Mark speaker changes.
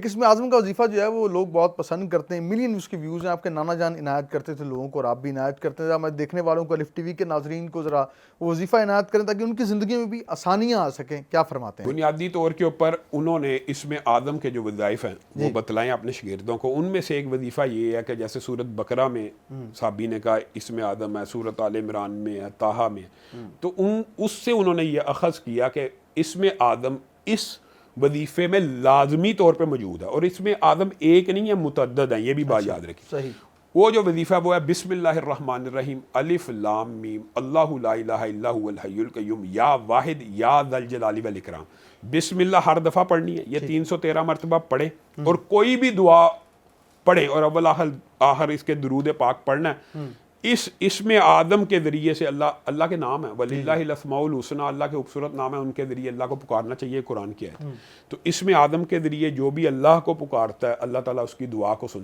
Speaker 1: ایک اسم اعظم کا وظیفہ جو ہے وہ لوگ بہت پسند کرتے ہیں، ملین اس کے ویوز ہیں، آپ کے نانا جان عنایت کرتے تھے لوگوں کو اور آپ بھی عنایت کرتے تھے. میں دیکھنے والوں کو، الف ٹی وی کے ناظرین کو ذرا وہ وظیفہ عنایت کریں تاکہ ان کی زندگی میں بھی آسانیاں آ سکیں. کیا فرماتے ہیں؟
Speaker 2: بنیادی طور کے اوپر انہوں نے اسم اعظم کے جو وظائف ہیں وہ بتلائیں اپنے شاگردوں کو. ان میں سے ایک وظیفہ یہ ہے کہ جیسے سورۃ بقرہ میں صحابی نے کہا اسم اعظم ہے، سورۃ آل عمران میں ہے، طٰہٰ میں ہے، تو اس سے انہوں نے یہ اخذ کیا کہ اسم اعظم اس وظیفے میں لازمی طور پہ موجود ہے. اور اسم اعظم ایک نہیں ہے، متعدد ہیں، یہ بھی بات یاد رکھیں.
Speaker 1: صحیح.
Speaker 2: وہ جو وظیفہ وہ ہے بسم اللہ الرحمن الرحیم الف لام میم اللہ لا الہ الا هو الحی القیوم یا واحد یا ذا الجلال والاکرام. بسم اللہ ہر دفعہ پڑھنی ہے، یہ 313 مرتبہ پڑھے اور کوئی بھی دعا پڑھے اور اول آخر اس کے درود پاک پڑھنا ہے. اس اسم اعظم کے ذریعے سے اللہ کے نام ہے، وَلِلَّهِ الْأَسْمَاءُ الْحُسْنَىٰ، اللہ کے خوبصورت نام ہے، ان کے ذریعے اللہ کو پکارنا چاہیے. قرآن کی آیت. تو اسم اعظم کے ذریعے جو بھی اللہ کو پکارتا ہے اللہ تعالیٰ اس کی دعا کو سنتا ہے.